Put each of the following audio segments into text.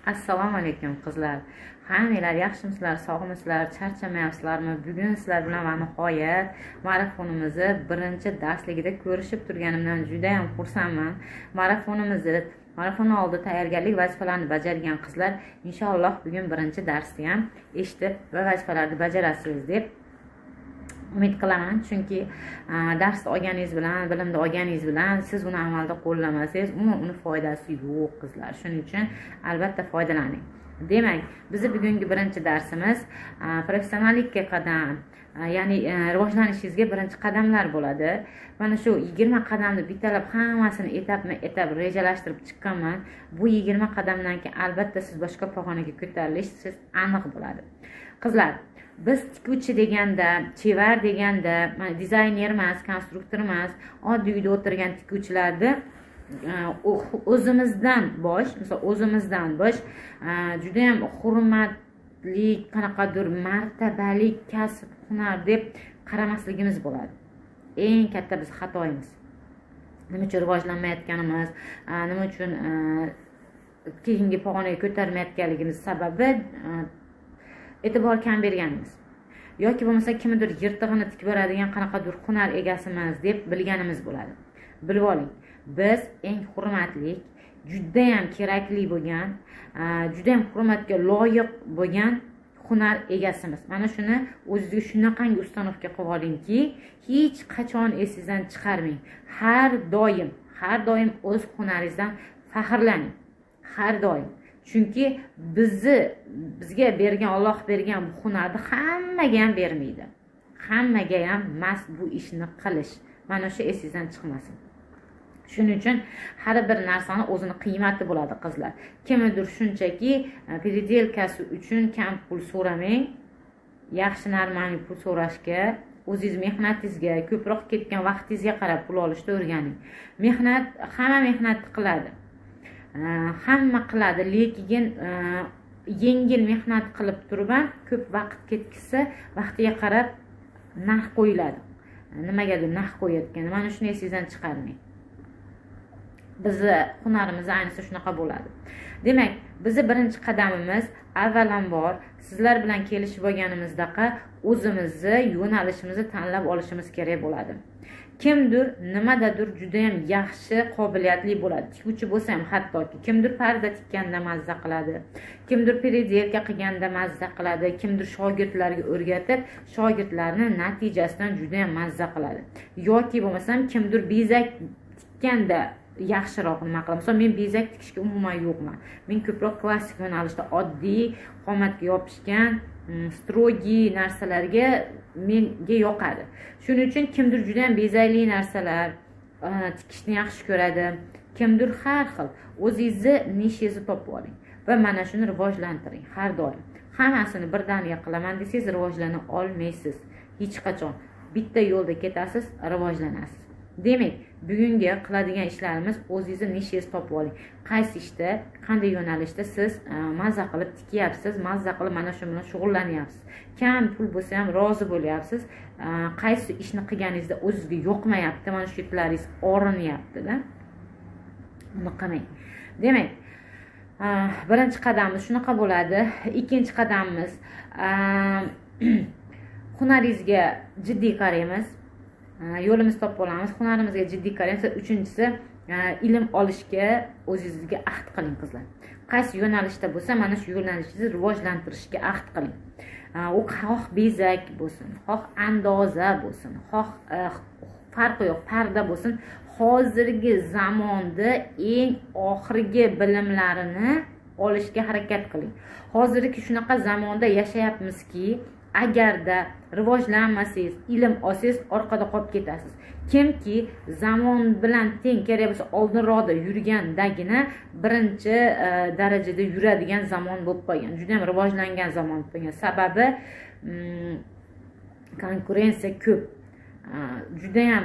Assalomu alaykum qizlar. Hammanglar yaxshimisizlar, sog'misizlar, charchamayapsizlarmi? Bugun sizlar bilan va nihoyat marafonimizni birinchi darsligida ko'rishib turganimdan juda ham xursandman. Marafon oldi tayyorgarlik vazifalarini bajargan qizlar inshaalloh bugun birinchi darsni ham eshitib va vazifalarni bajarasiz deb umid qilaman. Chunki darsni olganingiz bilan, bilimni olganingiz bilan siz uni amalda qo'llamasangiz, uni foydasi yo'q qizlar. Shuning uchun albatta foydalaning. Demak, bizning bugungi birinchi darsimiz professionallikka qadam, ya'ni rivojlanishingizga birinchi qadamlar bo'ladi. Mana shu 20 qadamni bittalab hammasini etap rejalashtirib chiqqanman. Bu 20 qadamdan keyin albatta siz boshqa pog'onaga ko'tarilishingiz aniq bo'ladi. Qizlar, biz tikuvchi deganda, chevar deganda, dizayner emas, konstruktor emas, oddiy uyda o'tirgan tikuvchilarni o'zimizdan bosh juda ham hurmatli, qanaqadir martabali kasb, hunar deb qaramasligimiz bo'ladi. Eng katta biz xatoyimiz. Nima uchun rivojlanmayotganimiz, nima uchun keyingi pog'onaga ko'tarmayotganligimiz sababi e'tibor kam berganimiz. Yoki bo'lmasa kimdir yirtig'ini tikib beradigan qanaqadir hunar egasimiz deb bilganimiz bo'ladi. Bilib oling, biz eng hurmatli, juda ham kerakli bo'lgan, juda ham hurmatga loyiq bo'lgan hunar egasimiz. Mana shuni o'zingizga shunaqangi ustanovka qilib olingki, hech qachon esingizdan chiqarmang. Har doim o'z hunaringizdan faxrlaning. Har doim. Chunki bizga bergan, Alloh bergan bu hunarni hammaga ham bermaydi. Hammaga ham emas bu ishni qilish. Mana shu esingizdan chiqmasin. Shuning uchun har bir narsani o'zini qiymati bo'ladi qizlar. Kimdir shunchaki переделкасы uchun kam pul so'ramang. Yaxshi normal pul so'rashga, o'zingiz mehnatingizga, ko'proq ketgan vaqtingizga qarab pul olishni o'rganing. Hamma mehnat qiladi. Hamma qiladi, lekin yengil mehnat qilib turib ham ko'p vaqt ketkizsa, vaqtiga qarab narx qo'yiladi. Nimagadir narx qo'yayotgan. Mana shuni esingizdan chiqarmang. Bizni hunarimiz ayniqsa shunaqa bo'ladi. Demak, bizni birinchi qadamimiz avvalambor sizlar bilan kelishib olganimizdaqa o'zimizni yo'nalishimizni tanlab olishimiz kerak bo'ladi. Kimdir nimadadir juda ham yaxshi, qobiliyatli bo'ladi. Tikuvchi bo'lsa ham hattoki kimdir parda tikkanda mazza qiladi, kimdir perdelka qilganda mazza qiladi, kimdir shogirdlarga o'rgatib, shogirdlarni natijasidan juda ham mazza qiladi. Yoki bo'lmasam kimdir bezak tikkanda yaxshiroq nima qiladi. Masalan, men bezak tikishga umuman yo'qman. Men ko'proq klassik yo'nalishda oddiy, qomatga yopishgan, strogi narsalarga menga yoqadi. Shuning uchun kimdir juda ham bezakli narsalar tikishni yaxshi ko'radi, kimdir har xil. O'zingizni nishingizni topib oling va mana shuni rivojlantiring har doim. Hammasini birdaniga qilaman desangiz rivojlana olmaysiz. Hech qachon bitta yo'lda ketasiz, rivojlanasiz. Demak, bugungi qiladigan ishlarimiz o'zingizni nishingizni topib oling. Qaysi ishda, qanday yo'nalishda siz mazza qilib tikyapsiz, mazza qilib mana shu bilan shug'ullanyapsiz. Kam pul bo'lsa ham rozi bo'lyapsiz. Qaysi ishni qilganingizda o'zingizga yoqmayapti, mana shu pullaringiz orinyapti-da. Uni qilmang. Demak, birinchi qadamimiz shunaqa bo'ladi. Ikkinchi qadamimiz hunaringizga jiddiy qaraymiz. Yo'limizni topib olamiz, hunarimizga jiddiy qaraymiz. Uchinchisi, ilm olishga o'zingizga ahd qiling qizlar. Qaysi yo'nalishda bo'lsa, mana shu yo'nalishingizni rivojlantirishga ahd qiling. U xoh bezak bo'lsin, xoh andoza bo'lsin, xoh farqi yo'q, parda bo'lsin. Hozirgi zamonda eng oxirgi bilimlarini olishga harakat qiling. Hozirgi shunaqa zamonda yashayapmizki, agarda rivojlanmasangiz, ilm olsangiz orqada qolib ketasiz. Kimki zamon bilan teng kerak bo'lsa oldinroqda yurgandagina birinchi darajada yuradigan zamon bo'lib qolgan. Juda ham rivojlangan zamon bo'lib qolgan. Sababi konkurensiya ko'p. Juda ham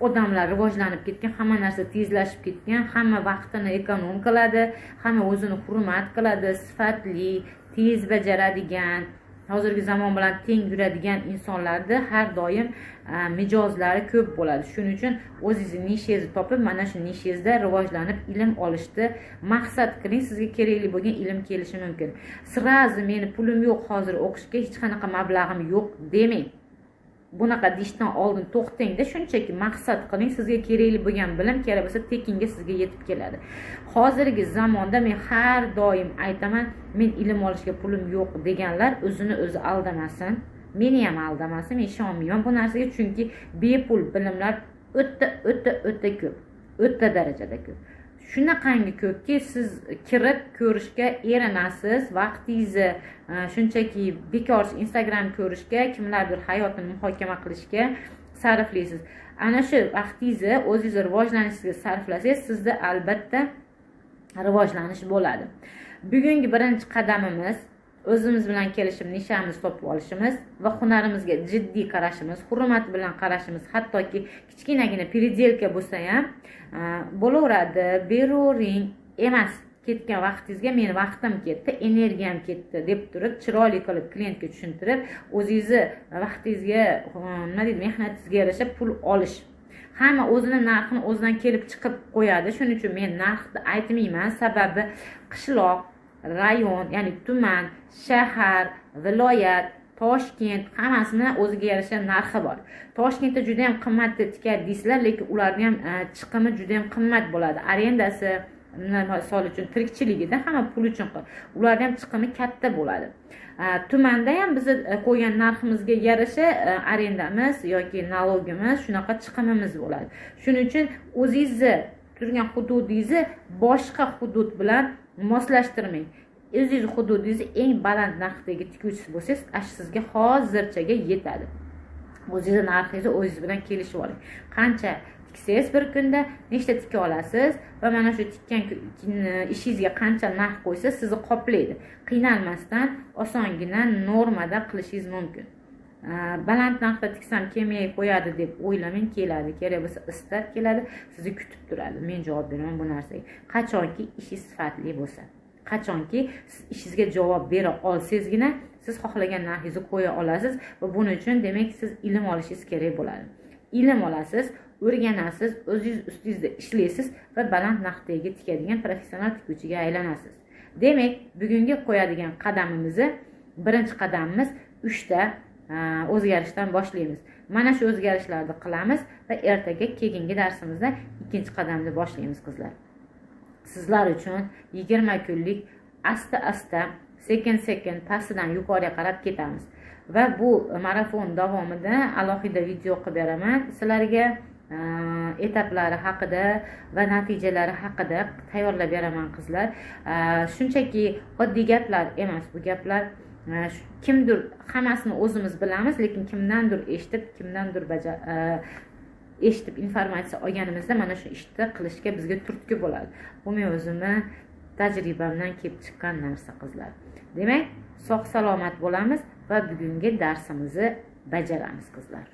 odamlar rivojlanib ketgan, hamma narsa tezlashib ketgan, hamma vaqtini ekonom qiladi, hamma o'zini hurmat qiladi, sifatli, tez bajaradigan, hozirgi zamon bilan teng yuradigan insonlarda har doim mijozlari ko'p bo'ladi. Shuning uchun o'zingizni nishingizni topib, mana shu nishingizda rivojlanib ilm olishni maqsad qiling. Sizga kerakli bo'lgan ilm kelishi mumkin. Sirazi meni pulim yo'q hozir o'qishga, hech qanaqa mablag'im yo'q demang. Bunaqa deyishdan oldin to'xtangda, shunchaki maqsad qiling. Sizga kerakli bo'lgan bilim kerak bo'lsa tekinga sizga yetib keladi. Hozirgi zamonda men har doim aytaman, men ilm olishga pulim yo'q deganlar o'zini o'zi aldamasin. Meni ham aldamasin, men ishonmayman bu narsaga, chunki bepul bilimlar o'ta ko'p, o'ta darajada ko'p. Shunaqangi ko'pki, siz kirib ko'rishga erinasiz, vaqtingizni shunchaki bekor Instagram ko'rishga, kimlardir hayotini muhokama qilishga sarflaysiz. Ana shu vaqtingizni o'zingiz rivojlanishingizga sarflasangiz, sizda albatta rivojlanish bo'ladi. Bugungi birinchi qadamimiz o'zimiz bilan kelishib nishamizni topib olishimiz va hunarimizga jiddiy qarashimiz, hurmat bilan qarashimiz, hattoki kichkinagina переделка bo'lsa ham bo'laveradi, beravering emas. Ketgan vaqtingizga meni vaqtim ketdi, energiyam ketdi deb turib, chiroyli qilib klientga tushuntirib, o'zingizni vaqtingizga, nima deydi, mehnatingizga yarasha pul olish. Hamma o'zini narxini o'zidan kelib chiqib qo'yadi. Shuning uchun men narxni aytmayman, sababi qishloq, rayon, ya'ni tuman, shahar, viloyat, Toshkent hammasining o'ziga yarasha narxi bor. Toshkentda juda ham qimmatga tikar deysizlar, lekin ularning ham chiqimi juda ham qimmat bo'ladi. Arendasi, misol uchun tirikchiligida hamma pul uchun ularning ham chiqimi katta bo'ladi. Tumanda ham biz qo'ygan narximizga yarasha arendamiz yoki nalogimiz, shunaqa chiqimimiz bo'ladi. Shuning uchun o'zingizni turgan hududingizni boshqa hudud bilan moslashtirmang. O'zingiz hududingizni eng baland narxdagi tikuvchisi bo'lsangiz, sizga hozirchaga yetadi. O'zingiz narxingizni o'zingiz bilan kelishib oling. Qancha tiksangiz bir kunda nechta tika olasiz va mana shu tikkan ishingizga qancha narx qo'ysa sizni qoplaydi. Qiynalmasdan osongina normada qilishingiz mumkin. Baland narxda tiksam kelmay qo'yadi deb o'ylamang, keladi. Kerak bo'lsa istab keladi, sizni kutib turadi. Men javob beraman bu narsaga. Qachonki ishingiz sifatli bo'lsa, qachonki siz ishingizga javob bera olsangizgina siz xohlagan narxingizni qo'ya olasiz va buning uchun demak siz ilm olishingiz kerak bo'ladi. Ilm olasiz, o'rganasiz, o'zingiz ustingizda ishlaysiz va baland narxdagi tikadigan professional tikuvchiga aylanasiz. Demak, bugungi qo'yadigan qadamimizni birinchi qadamimiz 3 ta o'zgarishdan boshlaymiz. Mana shu o'zgarishlarni qilamiz va ertaga keyingi darsimizda ikkinchi qadamni boshlaymiz qizlar. Sizlar uchun 20 kunlik asta-asta, sekin-sekin pastidan yuqoriga qarab ketamiz. Va bu marafon davomida alohida video qilib beraman sizlarga. Etaplari haqida va natijalari haqida tayyorlab beraman qizlar. Shunchaki oddiy gaplar emas bu gaplar. Kimdir hammasini o'zimiz bilamiz, lekin kimdandir eshitib, kimdandir eshitib informatsiya olganimizda mana shu ishni qilishga bizga turtki bo'ladi. Bu men o'zimni tajribamdan kelib chiqqan narsa qizlar. Demak, sog' salomat bo'lamiz va bugungi darsimizni bajaramiz qizlar.